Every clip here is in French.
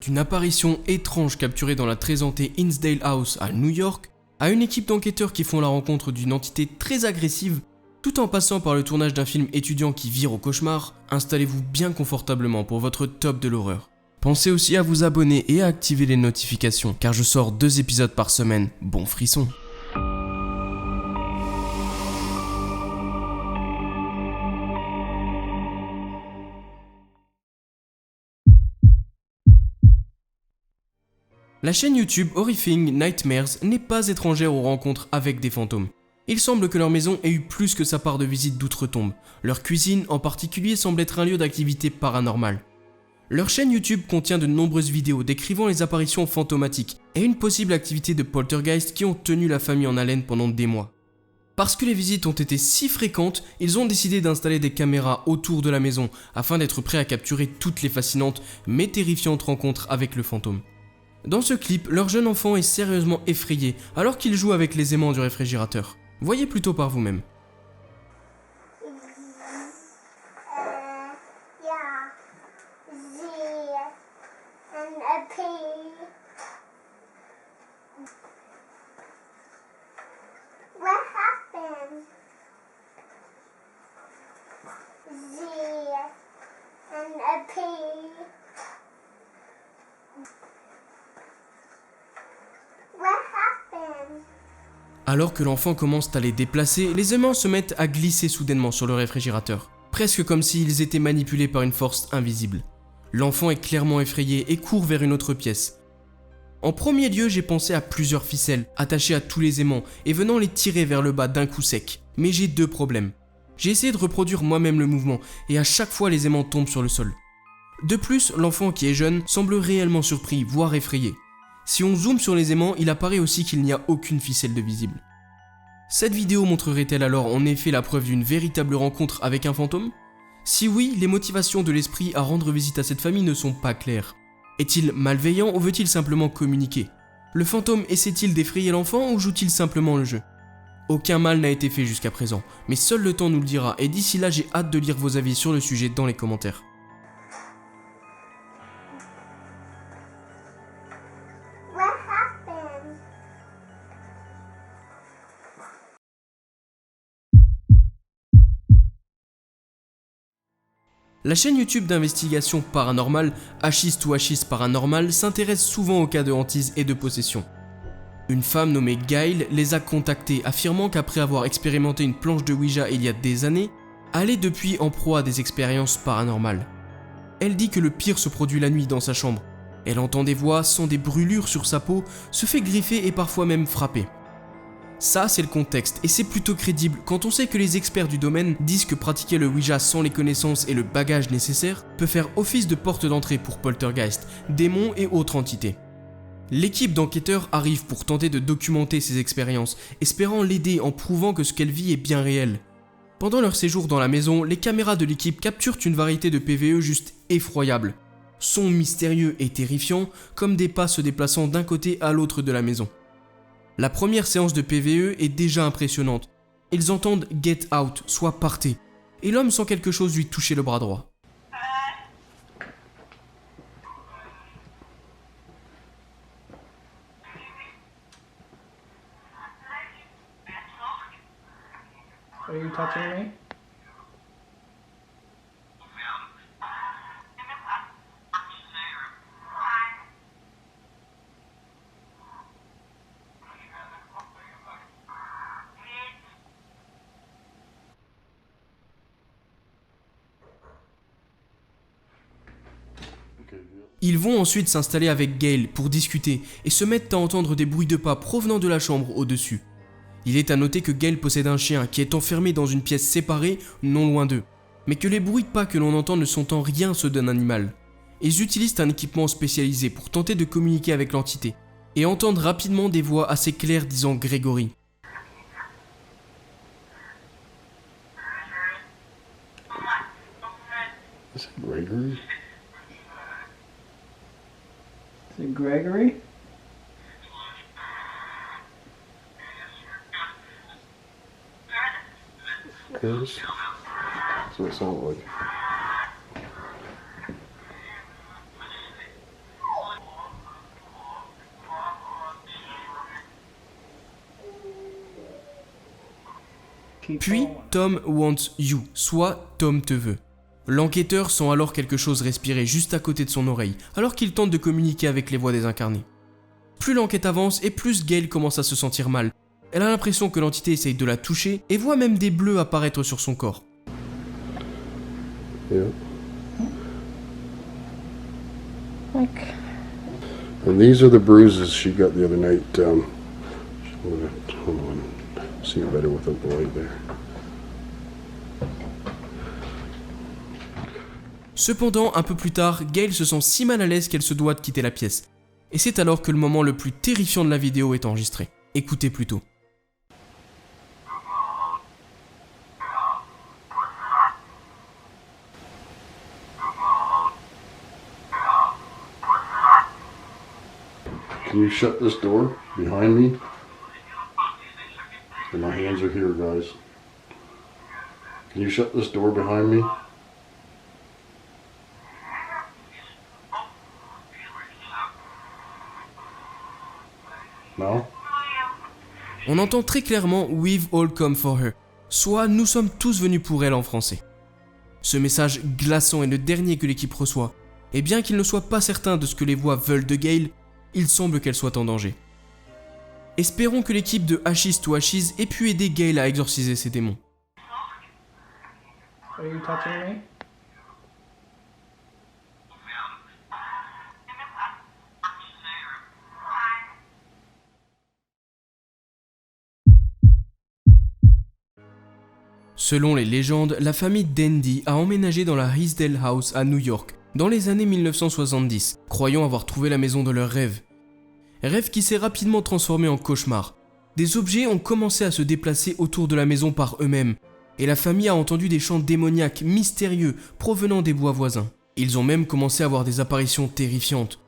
D'une apparition étrange capturée dans la très hantée Hinsdale House à New York, à une équipe d'enquêteurs qui font la rencontre d'une entité très agressive, tout en passant par le tournage d'un film étudiant qui vire au cauchemar, installez-vous bien confortablement pour votre top de l'horreur. Pensez aussi à vous abonner et à activer les notifications, car je sors 2 épisodes par semaine, bon frisson. La chaîne YouTube Horrifying Nightmares n'est pas étrangère aux rencontres avec des fantômes. Il semble que leur maison ait eu plus que sa part de visites d'outre-tombe. Leur cuisine en particulier semble être un lieu d'activité paranormale. Leur chaîne YouTube contient de nombreuses vidéos décrivant les apparitions fantomatiques et une possible activité de poltergeist qui ont tenu la famille en haleine pendant des mois. Parce que les visites ont été si fréquentes, ils ont décidé d'installer des caméras autour de la maison afin d'être prêts à capturer toutes les fascinantes mais terrifiantes rencontres avec le fantôme. Dans ce clip, leur jeune enfant est sérieusement effrayé alors qu'il joue avec les aimants du réfrigérateur. Voyez plutôt par vous-même. Alors que l'enfant commence à les déplacer, les aimants se mettent à glisser soudainement sur le réfrigérateur, presque comme s'ils étaient manipulés par une force invisible. L'enfant est clairement effrayé et court vers une autre pièce. En premier lieu, j'ai pensé à plusieurs ficelles attachées à tous les aimants et venant les tirer vers le bas d'un coup sec. Mais j'ai 2 problèmes. J'ai essayé de reproduire moi-même le mouvement et à chaque fois les aimants tombent sur le sol. De plus, l'enfant qui est jeune semble réellement surpris, voire effrayé. Si on zoome sur les aimants, il apparaît aussi qu'il n'y a aucune ficelle de visible. Cette vidéo montrerait-elle alors en effet la preuve d'une véritable rencontre avec un fantôme? Si oui, les motivations de l'esprit à rendre visite à cette famille ne sont pas claires. Est-il malveillant ou veut-il simplement communiquer? Le fantôme essaie-t-il d'effrayer l'enfant ou joue-t-il simplement le jeu? Aucun mal n'a été fait jusqu'à présent, mais seul le temps nous le dira et d'ici là j'ai hâte de lire vos avis sur le sujet dans les commentaires. La chaîne YouTube d'investigation paranormale Ashis to Ashis Paranormal s'intéresse souvent aux cas de hantise et de possession. Une femme nommée Gail les a contactés affirmant qu'après avoir expérimenté une planche de Ouija il y a des années, elle est depuis en proie à des expériences paranormales. Elle dit que le pire se produit la nuit dans sa chambre. Elle entend des voix, sent des brûlures sur sa peau, se fait griffer et parfois même frapper. Ça, c'est le contexte, et c'est plutôt crédible quand on sait que les experts du domaine disent que pratiquer le Ouija sans les connaissances et le bagage nécessaire peut faire office de porte d'entrée pour poltergeist, démons et autres entités. L'équipe d'enquêteurs arrive pour tenter de documenter ces expériences, espérant l'aider en prouvant que ce qu'elle vit est bien réel. Pendant leur séjour dans la maison, les caméras de l'équipe capturent une variété de PVE juste effroyables. Sons mystérieux et terrifiants, comme des pas se déplaçant d'un côté à l'autre de la maison. La première séance de PVE est déjà impressionnante. Ils entendent « Get out », soit « partez », et l'homme sent quelque chose lui toucher le bras droit. Are you touching me? Ils vont ensuite s'installer avec Gail pour discuter et se mettent à entendre des bruits de pas provenant de la chambre au-dessus. Il est à noter que Gail possède un chien qui est enfermé dans une pièce séparée, non loin d'eux, mais que les bruits de pas que l'on entend ne sont en rien ceux d'un animal. Ils utilisent un équipement spécialisé pour tenter de communiquer avec l'entité et entendent rapidement des voix assez claires disant Gregory. Is it Gregory? Is it Gregory? Yes. That's what it sounds like. keep Puis following. Tom wants you, soit Tom te veut. L'enquêteur sent alors quelque chose respirer juste à côté de son oreille, alors qu'il tente de communiquer avec les voix des incarnés. Plus l'enquête avance et plus Gail commence à se sentir mal. Elle a l'impression que l'entité essaye de la toucher et voit même des bleus apparaître sur son corps. Yeah. Like, And these are the bruises she got the other night. I'm gonna hold on, see it better without the light there. Cependant, un peu plus tard, Gail se sent si mal à l'aise qu'elle se doit de quitter la pièce. Et c'est alors que le moment le plus terrifiant de la vidéo est enregistré. Écoutez plutôt. Can you shut this door behind me? And my hands are here, guys. Can you shut this door behind me? No? On entend très clairement « We've all come for her », soit « Nous sommes tous venus pour elle » en français. Ce message glaçant est le dernier que l'équipe reçoit, et bien qu'il ne soit pas certain de ce que les voix veulent de Gail, il semble qu'elle soit en danger. Espérons que l'équipe de Ashes to Ashes ait pu aider Gail à exorciser ses démons. are you touching me? Selon les légendes, la famille Dendy a emménagé dans la Hinsdale House à New York dans les années 1970, croyant avoir trouvé la maison de leurs rêves. Rêve qui s'est rapidement transformé en cauchemar. Des objets ont commencé à se déplacer autour de la maison par eux-mêmes, et la famille a entendu des chants démoniaques mystérieux provenant des bois voisins. Ils ont même commencé à avoir des apparitions terrifiantes.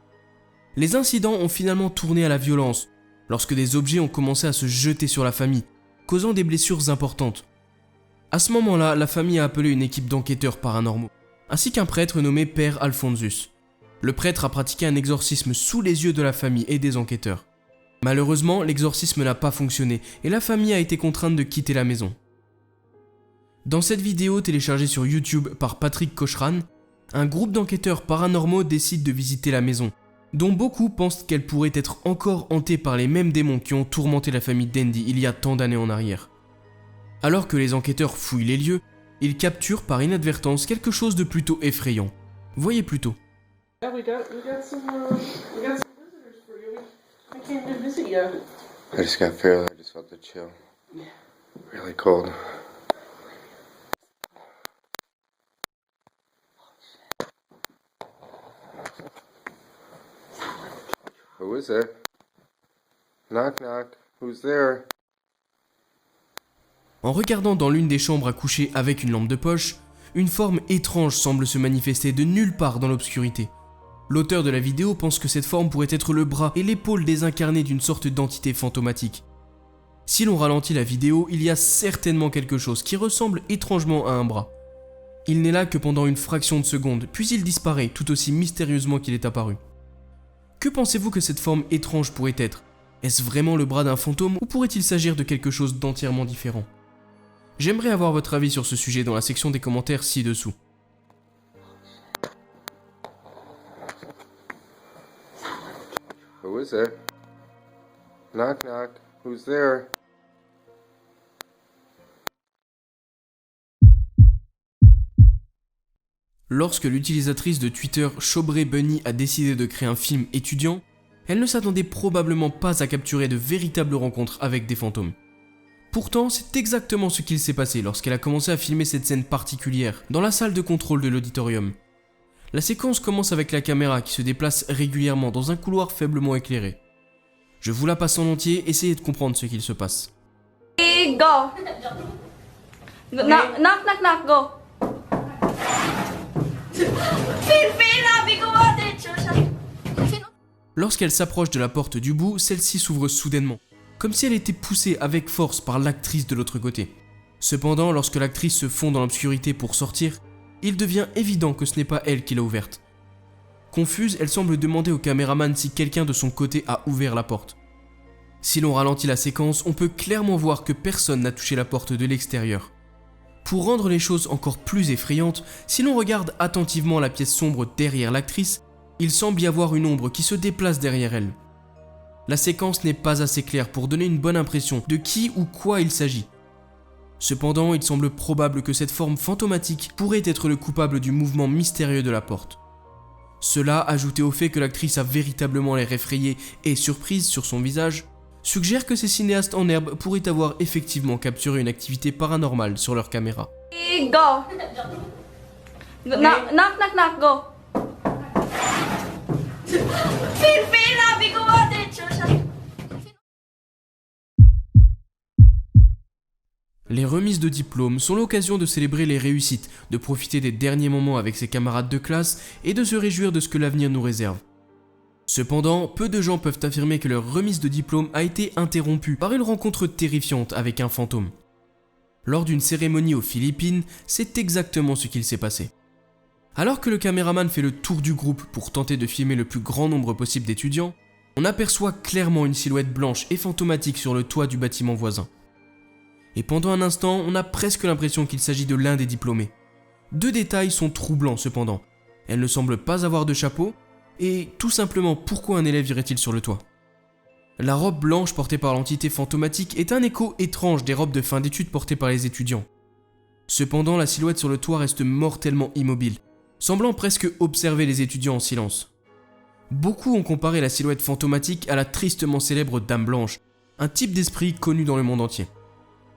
Les incidents ont finalement tourné à la violence, lorsque des objets ont commencé à se jeter sur la famille, causant des blessures importantes. À ce moment-là, la famille a appelé une équipe d'enquêteurs paranormaux, ainsi qu'un prêtre nommé Père Alphonsus. Le prêtre a pratiqué un exorcisme sous les yeux de la famille et des enquêteurs. Malheureusement, l'exorcisme n'a pas fonctionné et la famille a été contrainte de quitter la maison. Dans cette vidéo téléchargée sur YouTube par Patrick Cochran, un groupe d'enquêteurs paranormaux décide de visiter la maison, dont beaucoup pensent qu'elle pourrait être encore hantée par les mêmes démons qui ont tourmenté la famille Dendy il y a tant d'années en arrière. Alors que les enquêteurs fouillent les lieux, ils capturent par inadvertance quelque chose de plutôt effrayant. Voyez plutôt. Yeah, we got some visitors for you. I came to visit you. I just got fairly. I just felt the chill. Really cold. Who is it? Knock knock. Who's there? En regardant dans l'une des chambres à coucher avec une lampe de poche, une forme étrange semble se manifester de nulle part dans l'obscurité. L'auteur de la vidéo pense que cette forme pourrait être le bras et l'épaule désincarnés d'une sorte d'entité fantomatique. Si l'on ralentit la vidéo, il y a certainement quelque chose qui ressemble étrangement à un bras. Il n'est là que pendant une fraction de seconde, puis il disparaît tout aussi mystérieusement qu'il est apparu. Que pensez-vous que cette forme étrange pourrait être? Est-ce vraiment le bras d'un fantôme ou pourrait-il s'agir de quelque chose d'entièrement différent? J'aimerais avoir votre avis sur ce sujet dans la section des commentaires ci-dessous. Who is it? Knock knock. Who's there? Lorsque l'utilisatrice de Twitter Chobré Bunny a décidé de créer un film étudiant, elle ne s'attendait probablement pas à capturer de véritables rencontres avec des fantômes. Pourtant, c'est exactement ce qu'il s'est passé lorsqu'elle a commencé à filmer cette scène particulière dans la salle de contrôle de l'auditorium. La séquence commence avec la caméra qui se déplace régulièrement dans un couloir faiblement éclairé. Je vous la passe en entier, essayez de comprendre ce qu'il se passe. Go. Knock, knock, knock, knock, go. Lorsqu'elle s'approche de la porte du bout, celle-ci s'ouvre soudainement, comme si elle était poussée avec force par l'actrice de l'autre côté. Cependant, lorsque l'actrice se fond dans l'obscurité pour sortir, il devient évident que ce n'est pas elle qui l'a ouverte. Confuse, elle semble demander au caméraman si quelqu'un de son côté a ouvert la porte. Si l'on ralentit la séquence, on peut clairement voir que personne n'a touché la porte de l'extérieur. Pour rendre les choses encore plus effrayantes, si l'on regarde attentivement la pièce sombre derrière l'actrice, il semble y avoir une ombre qui se déplace derrière elle. La séquence n'est pas assez claire pour donner une bonne impression de qui ou quoi il s'agit. Cependant, il semble probable que cette forme fantomatique pourrait être le coupable du mouvement mystérieux de la porte. Cela, ajouté au fait que l'actrice a véritablement l'air effrayée et surprise sur son visage, suggère que ces cinéastes en herbe pourraient avoir effectivement capturé une activité paranormale sur leur caméra. Go. Knock, knock, knock, go. Les remises de diplômes sont l'occasion de célébrer les réussites, de profiter des derniers moments avec ses camarades de classe et de se réjouir de ce que l'avenir nous réserve. Cependant, peu de gens peuvent affirmer que leur remise de diplôme a été interrompue par une rencontre terrifiante avec un fantôme. Lors d'une cérémonie aux Philippines, c'est exactement ce qu'il s'est passé. Alors que le caméraman fait le tour du groupe pour tenter de filmer le plus grand nombre possible d'étudiants, on aperçoit clairement une silhouette blanche et fantomatique sur le toit du bâtiment voisin. Et pendant un instant, on a presque l'impression qu'il s'agit de l'un des diplômés. Deux détails sont troublants cependant. Elle ne semble pas avoir de chapeau, et tout simplement pourquoi un élève irait-il sur le toit? La robe blanche portée par l'entité fantomatique est un écho étrange des robes de fin d'études portées par les étudiants. Cependant, la silhouette sur le toit reste mortellement immobile, semblant presque observer les étudiants en silence. Beaucoup ont comparé la silhouette fantomatique à la tristement célèbre Dame Blanche, un type d'esprit connu dans le monde entier.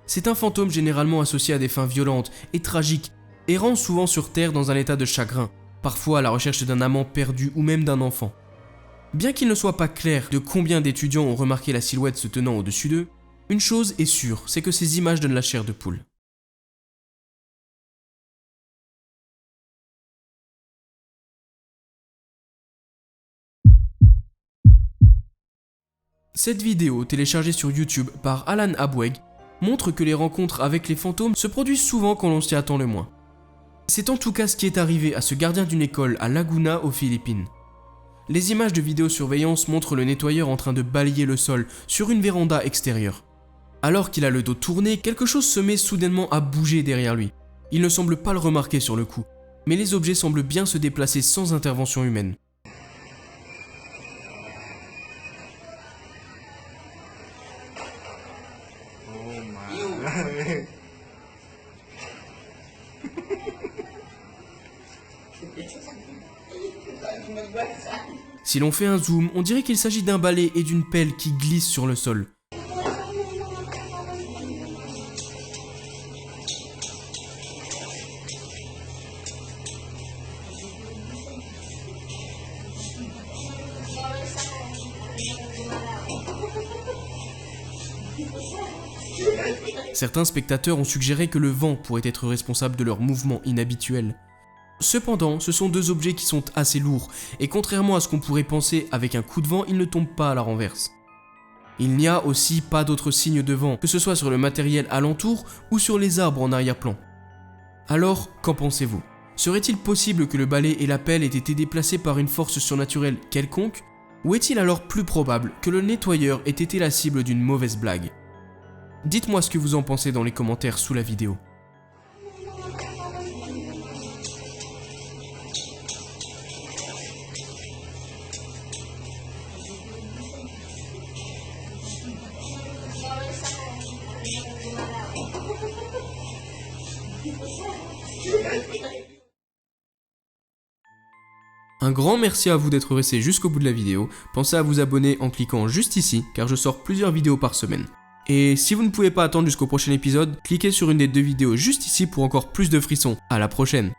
C'est un fantôme généralement associé à des fins violentes et tragiques, errant souvent sur Terre dans un état de chagrin, parfois à la recherche d'un amant perdu ou même d'un enfant. Bien qu'il ne soit pas clair de combien d'étudiants ont remarqué la silhouette se tenant au-dessus d'eux, une chose est sûre, c'est que ces images donnent la chair de poule. Cette vidéo, téléchargée sur YouTube par Alan Abweg, montre que les rencontres avec les fantômes se produisent souvent quand l'on s'y attend le moins. C'est en tout cas ce qui est arrivé à ce gardien d'une école à Laguna aux Philippines. Les images de vidéosurveillance montrent le nettoyeur en train de balayer le sol sur une véranda extérieure. Alors qu'il a le dos tourné, quelque chose se met soudainement à bouger derrière lui. Il ne semble pas le remarquer sur le coup, mais les objets semblent bien se déplacer sans intervention humaine. Si l'on fait un zoom, on dirait qu'il s'agit d'un balai et d'une pelle qui glissent sur le sol. Certains spectateurs ont suggéré que le vent pourrait être responsable de leurs mouvements inhabituels. Cependant, ce sont deux objets qui sont assez lourds, et contrairement à ce qu'on pourrait penser, avec un coup de vent, ils ne tombent pas à la renverse. Il n'y a aussi pas d'autres signes de vent, que ce soit sur le matériel alentour ou sur les arbres en arrière-plan. Alors, qu'en pensez-vous? Serait-il possible que le balai et la pelle aient été déplacés par une force surnaturelle quelconque? Ou est-il alors plus probable que le nettoyeur ait été la cible d'une mauvaise blague? Dites-moi ce que vous en pensez dans les commentaires sous la vidéo. Un grand merci à vous d'être resté jusqu'au bout de la vidéo. Pensez à vous abonner en cliquant juste ici, car je sors plusieurs vidéos par semaine. Et si vous ne pouvez pas attendre jusqu'au prochain épisode, cliquez sur une des deux vidéos juste ici pour encore plus de frissons. À la prochaine!